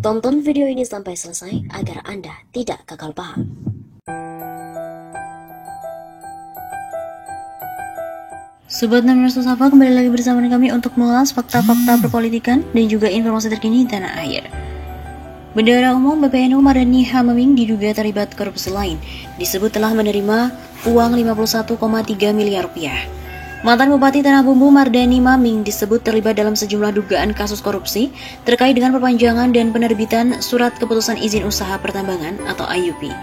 Tonton video ini sampai selesai agar Anda tidak gagal paham. Sobat Namers Sapa, kembali lagi bersama kami untuk mengulas fakta-fakta perpolitikan dan juga informasi terkini tanah air. Bendahara Umum PBNU Mardani H. Maming diduga terlibat korupsi lain, disebut telah menerima uang 51,3 miliar rupiah. Mantan Bupati Tanah Bumbu Mardani Maming disebut terlibat dalam sejumlah dugaan kasus korupsi terkait dengan perpanjangan dan penerbitan Surat Keputusan Izin Usaha Pertambangan atau IUP.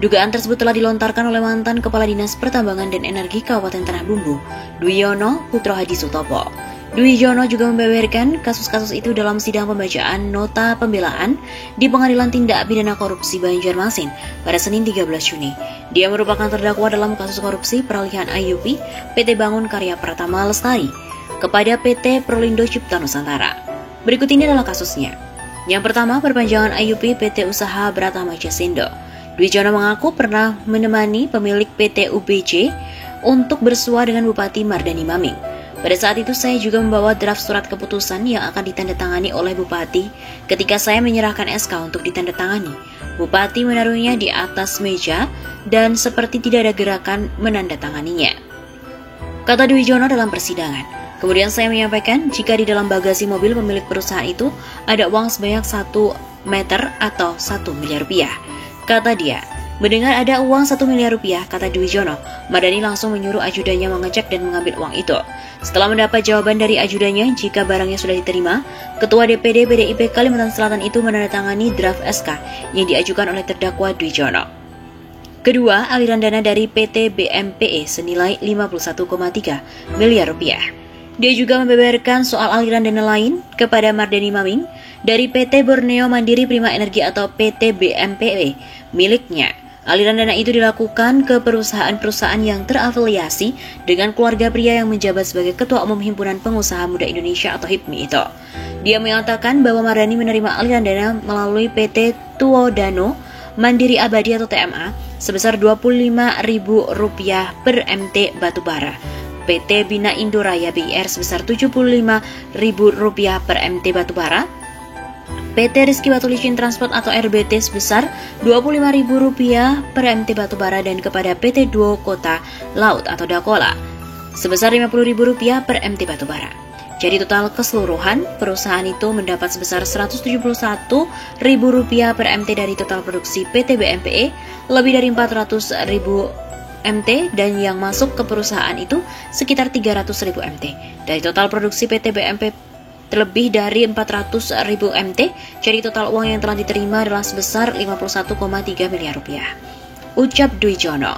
Dugaan tersebut telah dilontarkan oleh mantan Kepala Dinas Pertambangan dan Energi Kabupaten Tanah Bumbu, Dwijono Putro Hadi Sutopo. Dwijono juga membeberkan kasus-kasus itu dalam sidang pembacaan nota pembelaan di Pengadilan Tindak Pidana Korupsi Banjarmasin pada Senin 13 Juni. Dia merupakan terdakwa dalam kasus korupsi peralihan IUP PT Bangun Karya Pratama Lestari kepada PT Prolindo Cipta Nusantara. Berikut ini adalah kasusnya. Yang pertama, perpanjangan IUP PT Usaha Bratama Jasindo. Dwijono mengaku pernah menemani pemilik PT UBJ untuk bersua dengan Bupati Mardani Maming. Pada saat itu saya juga membawa draft surat keputusan yang akan ditandatangani oleh Bupati ketika saya menyerahkan SK untuk ditandatangani. Bupati menaruhnya di atas meja dan seperti tidak ada gerakan menandatanganinya, kata Dwijono dalam persidangan. Kemudian saya menyampaikan jika di dalam bagasi mobil pemilik perusahaan itu ada uang sebanyak 1 meter atau 1 miliar rupiah, kata dia. Mendengar ada uang 1 miliar rupiah, kata Dwijono, Mardani langsung menyuruh ajudannya mengecek dan mengambil uang itu. Setelah mendapat jawaban dari ajudannya jika barangnya sudah diterima, Ketua DPD PDIP Kalimantan Selatan itu menandatangani draft SK yang diajukan oleh terdakwa Dwijono. Kedua, aliran dana dari PT BMPE senilai 51,3 miliar rupiah. Dia juga membeberkan soal aliran dana lain kepada Mardani Maming dari PT Borneo Mandiri Prima Energi atau PT BMPE miliknya. Aliran dana itu dilakukan ke perusahaan-perusahaan yang terafiliasi dengan keluarga pria yang menjabat sebagai Ketua Umum Himpunan Pengusaha Muda Indonesia atau HIPMI itu. Dia mengatakan bahwa Mardani menerima aliran dana melalui PT Tuodano Mandiri Abadi atau TMA sebesar Rp25.000 per MT batubara, PT Bina Indoraya BIR sebesar Rp75.000 per MT batubara, PT Rizky Batu Licin Transport atau RBT sebesar Rp25.000 per MT batubara dan kepada PT Duo Kota Laut atau Dakola sebesar Rp50.000 per MT batubara. Jadi total keseluruhan perusahaan itu mendapat sebesar Rp171.000 per MT dari total produksi PT BMPE lebih dari 400.000 MT dan yang masuk ke perusahaan itu sekitar 300.000 MT. Dari total produksi PT BMP lebih dari 400.000 MT, jadi total uang yang telah diterima adalah sebesar 51,3 miliar rupiah, ucap Dwijono.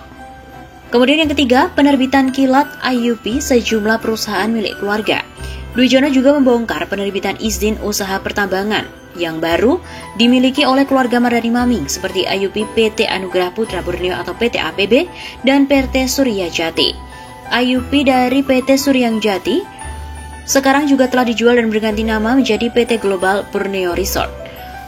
Kemudian yang ketiga, penerbitan kilat IUP sejumlah perusahaan milik keluarga. Dwijono juga membongkar penerbitan izin usaha pertambangan yang baru dimiliki oleh keluarga Mardani Maming seperti IUP PT Anugerah Putra Borneo atau PT APB dan PT Surya Jati. IUP dari PT Suryang Jati sekarang juga telah dijual dan berganti nama menjadi PT Global Borneo Resort.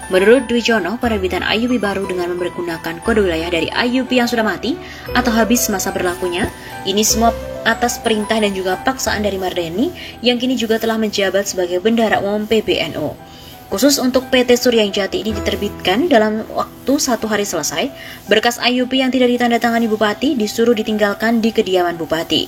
Menurut Dwijono, penerbitan IUP baru dengan menggunakan kode wilayah dari IUP yang sudah mati atau habis masa berlakunya, ini semua atas perintah dan juga paksaan dari Mardani yang kini juga telah menjabat sebagai Bendahara Umum PBNU. Khusus untuk PT Suryang Jati ini diterbitkan dalam waktu 1 hari selesai, berkas IUP yang tidak ditandatangani Bupati disuruh ditinggalkan di kediaman Bupati.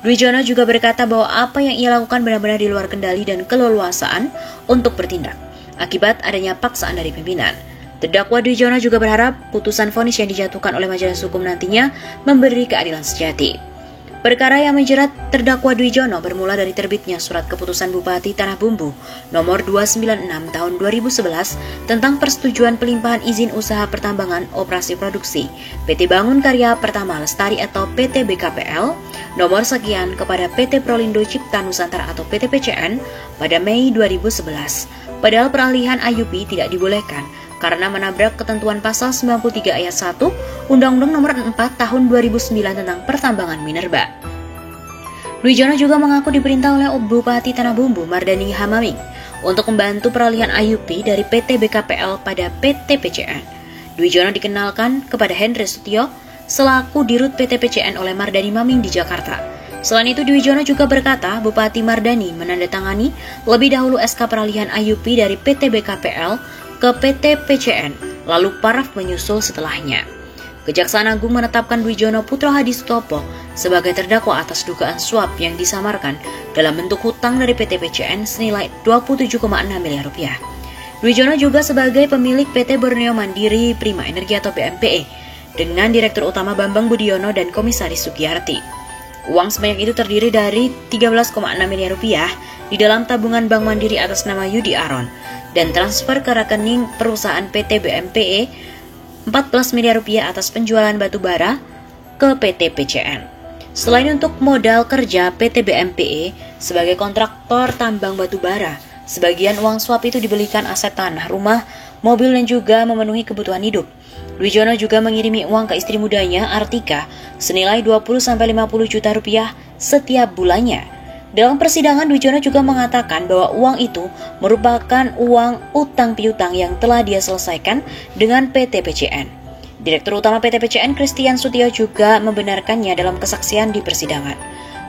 Dwijono juga berkata bahwa apa yang ia lakukan benar-benar di luar kendali dan keleluasaan untuk bertindak, akibat adanya paksaan dari pimpinan. Terdakwa Dwijono juga berharap putusan vonis yang dijatuhkan oleh majelis hukum nantinya memberi keadilan sejati. Perkara yang menjerat terdakwa Dwijono bermula dari terbitnya Surat Keputusan Bupati Tanah Bumbu nomor 296 tahun 2011 tentang persetujuan pelimpahan izin usaha pertambangan operasi produksi PT Bangun Karya Pratama Lestari atau PT BKPL nomor sekian kepada PT Prolindo Cipta Nusantara atau PT PCN pada Mei 2011. Padahal peralihan IUP tidak dibolehkan karena menabrak ketentuan pasal 93 ayat 1 Undang-Undang Nomor 4 Tahun 2009 tentang Pertambangan Minerba. Dwijono juga mengaku diperintah oleh Bupati Tanah Bumbu Mardani H. Maming untuk membantu peralihan IUP dari PT BKPL pada PT PCN. Dwijono dikenalkan kepada Hendry Sutio selaku Dirut PT PCN oleh Mardani Maming di Jakarta. Selain itu, Dwijono juga berkata Bupati Mardani menandatangani lebih dahulu SK peralihan IUP dari PT BKPL ke PT PCN, lalu Paraf menyusul setelahnya. Kejaksaan Agung menetapkan Dwijono Putra Hadi Sutopo sebagai terdakwa atas dugaan suap yang disamarkan dalam bentuk hutang dari PT PCN senilai 27,6 miliar rupiah. Dwijono juga sebagai pemilik PT Borneo Mandiri Prima Energi atau BMPE dengan Direktur Utama Bambang Budiono dan Komisaris Sugiyarti. Uang sebanyak itu terdiri dari 13,6 miliar rupiah di dalam tabungan Bank Mandiri atas nama Yudi Aron dan transfer ke rekening perusahaan PT BMPE 14 miliar rupiah atas penjualan batu bara ke PT PCN. Selain untuk modal kerja PT BMPE sebagai kontraktor tambang batu bara, sebagian uang suap itu dibelikan aset tanah, rumah, mobil dan juga memenuhi kebutuhan hidup. Dwijono juga mengirimi uang ke istri mudanya, Artika, senilai 20-50 juta rupiah setiap bulannya. Dalam persidangan, Dwijono juga mengatakan bahwa uang itu merupakan uang utang piutang yang telah dia selesaikan dengan PT PCN. Direktur Utama PT PCN, Christian Sutio, juga membenarkannya dalam kesaksian di persidangan.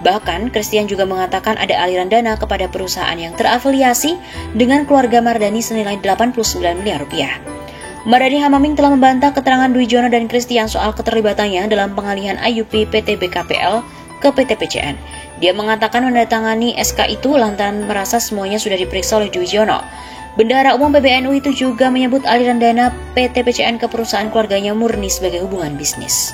Bahkan, Christian juga mengatakan ada aliran dana kepada perusahaan yang terafiliasi dengan keluarga Mardani senilai 89 miliar rupiah. Mardani Hamaming telah membantah keterangan Dwijono dan Christian soal keterlibatannya dalam pengalihan IUP PT BKPL ke PT PCN. Dia mengatakan menandatangani SK itu lantaran merasa semuanya sudah diperiksa oleh Dwijono. Bendahara Umum PBNU itu juga menyebut aliran dana PT PCN ke perusahaan keluarganya murni sebagai hubungan bisnis.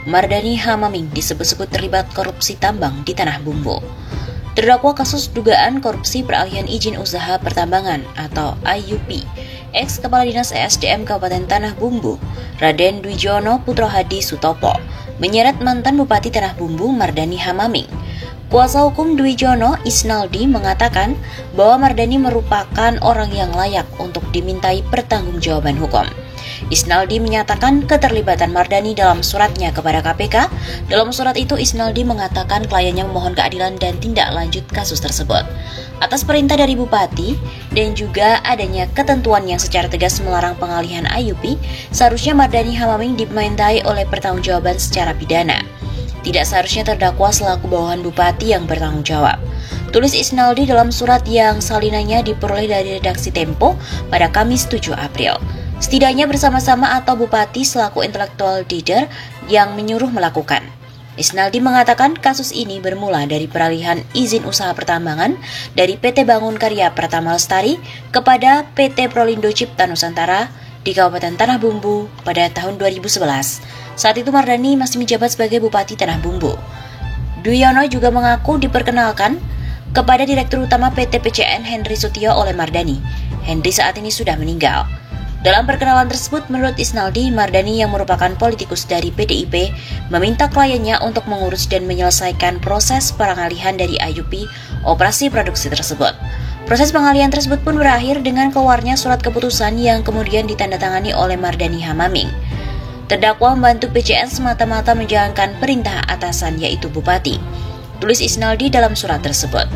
Mardani Hamaming disebut-sebut terlibat korupsi tambang di Tanah Bumbu. Terdakwa kasus dugaan korupsi peralihan izin usaha pertambangan atau IUP, ex-Kepala Dinas ESDM Kabupaten Tanah Bumbu, Raden Dwijono Putra Hadi Sutopo, menyeret mantan Bupati Tanah Bumbu Mardani Hamaming. Kuasa hukum Dwijono, Isnaldi, mengatakan bahwa Mardani merupakan orang yang layak untuk dimintai pertanggungjawaban hukum. Isnaldi menyatakan keterlibatan Mardani dalam suratnya kepada KPK. Dalam surat itu, Isnaldi mengatakan kliennya memohon keadilan dan tindak lanjut kasus tersebut. Atas perintah dari Bupati dan juga adanya ketentuan yang secara tegas melarang pengalihan IUP, seharusnya Mardani Hamaming dimintai oleh pertanggungjawaban secara pidana. Tidak seharusnya terdakwa selaku bawahan Bupati yang bertanggung jawab. Tulis Isnaldi dalam surat yang salinannya diperoleh dari redaksi Tempo pada Kamis 7 April. Setidaknya bersama-sama atau Bupati selaku intellectual leader yang menyuruh melakukan. Isnaldi mengatakan kasus ini bermula dari peralihan izin usaha pertambangan dari PT Bangun Karya Pratama Lestari kepada PT Prolindo Cipta Nusantara di Kabupaten Tanah Bumbu pada tahun 2011. Saat itu Mardani masih menjabat sebagai Bupati Tanah Bumbu. Dwijono juga mengaku diperkenalkan kepada Direktur Utama PT PCN Henry Sutio oleh Mardani. Henry saat ini sudah meninggal. Dalam perkenalan tersebut, menurut Isnaldi, Mardani yang merupakan politikus dari PDIP meminta kliennya untuk mengurus dan menyelesaikan proses pengalihan dari IUP operasi produksi tersebut. Proses pengalihan tersebut pun berakhir dengan keluarnya surat keputusan yang kemudian ditandatangani oleh Mardani Hamaming. Terdakwa membantu PCN semata-mata menjalankan perintah atasan yaitu Bupati, tulis Isnaldi dalam surat tersebut.